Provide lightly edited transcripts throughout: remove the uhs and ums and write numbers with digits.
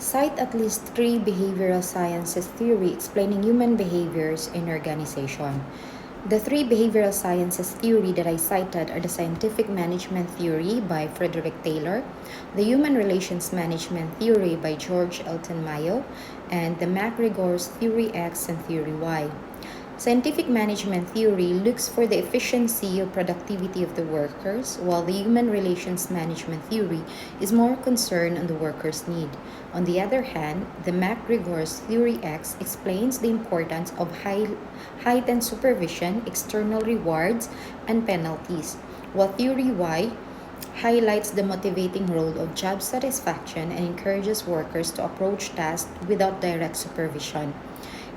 Cite at least 3 behavioral sciences theory explaining human behaviors in organization. The 3 behavioral sciences theory that I cited are the scientific management theory by Frederick Taylor, the human relations management theory by George Elton Mayo, and the MacGregor's theory X and theory Y. Scientific management theory looks for the efficiency or productivity of the workers, while the human relations management theory is more concerned on the workers' need. On the other hand, the MacGregor's theory X explains the importance of heightened supervision, external rewards, and penalties, while theory Y highlights the motivating role of job satisfaction and encourages workers to approach tasks without direct supervision.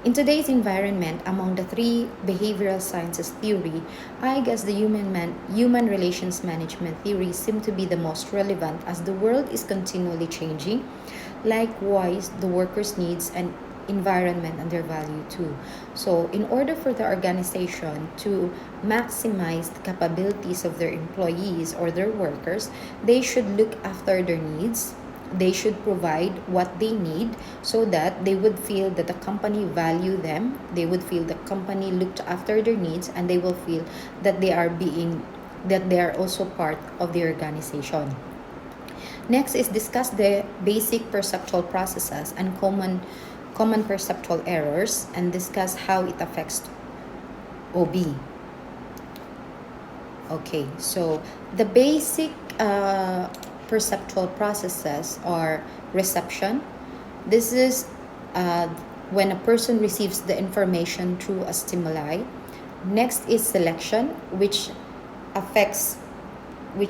In today's environment, among the 3 behavioral sciences theory, I guess the human relations management theory seem to be the most relevant as the world is continually changing. Likewise, the workers' needs and environment and their value too. So, in order for the organization to maximize the capabilities of their employees or their workers, they should look after their needs. They should provide what they need so that they would feel that the company value them. They would feel the company looked after their needs, and they will feel that they are also part of the organization. Next is discuss the basic perceptual processes and common perceptual errors, and discuss how it affects OB. Okay, so the basic perceptual processes are reception. This is when a person receives the information through a stimuli. Next is selection, which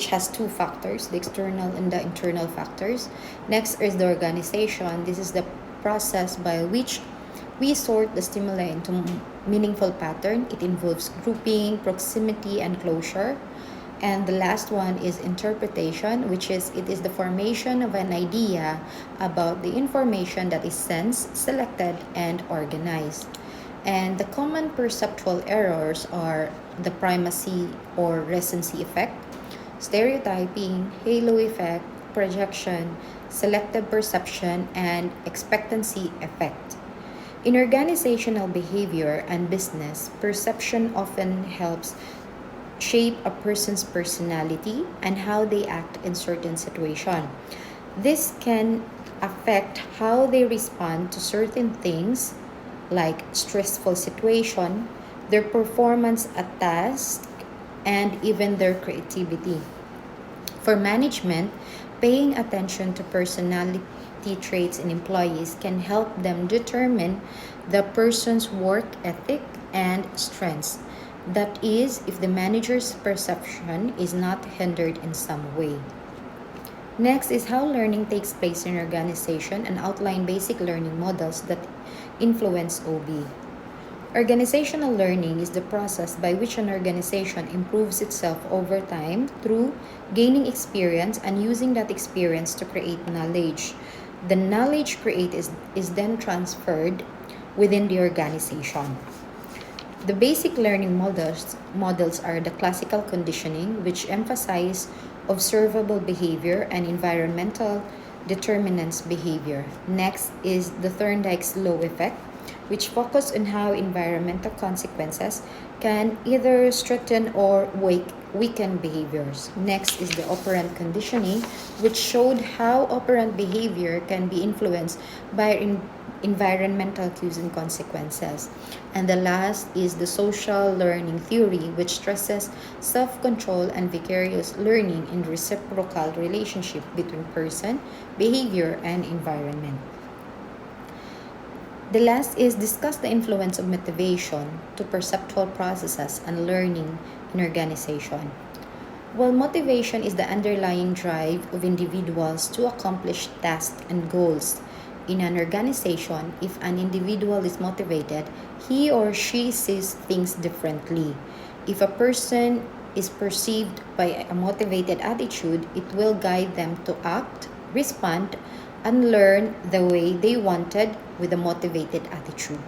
has 2 factors, the external and the internal factors. Next is the organization. This is the process by which we sort the stimuli into meaningful pattern. It involves grouping, proximity, and closure. And the last one is interpretation, which is the formation of an idea about the information that is sensed, selected, and organized. And the common perceptual errors are the primacy or recency effect, stereotyping, halo effect, projection, selective perception, and expectancy effect. In organizational behavior and business, perception often helps shape a person's personality and how they act in certain situation. This can affect how they respond to certain things like stressful situation, their performance at task, and even their creativity. For management, paying attention to personality traits in employees can help them determine the person's work ethic and strengths. That is, if the manager's perception is not hindered in some way. Next is how learning takes place in organization, and outline basic learning models that influence OB. Organizational learning is the process by which an organization improves itself over time through gaining experience and using that experience to create knowledge. The knowledge created is then transferred within the organization. The basic learning models are the classical conditioning, which emphasize observable behavior and environmental determinants behavior. Next is the Thorndike's law effect, which focus on how environmental consequences can either strengthen or weaken behaviors. Next is the operant conditioning, which showed how operant behavior can be influenced by environmental cues and consequences. And the last is the social learning theory, which stresses self-control and vicarious learning in reciprocal relationship between person, behavior, and environment. The last is discuss the influence of motivation to perceptual processes and learning in organization. Well, motivation is the underlying drive of individuals to accomplish tasks and goals. In an organization, if an individual is motivated, he or she sees things differently. If a person is perceived by a motivated attitude, it will guide them to act, respond, and learn the way they wanted with a motivated attitude.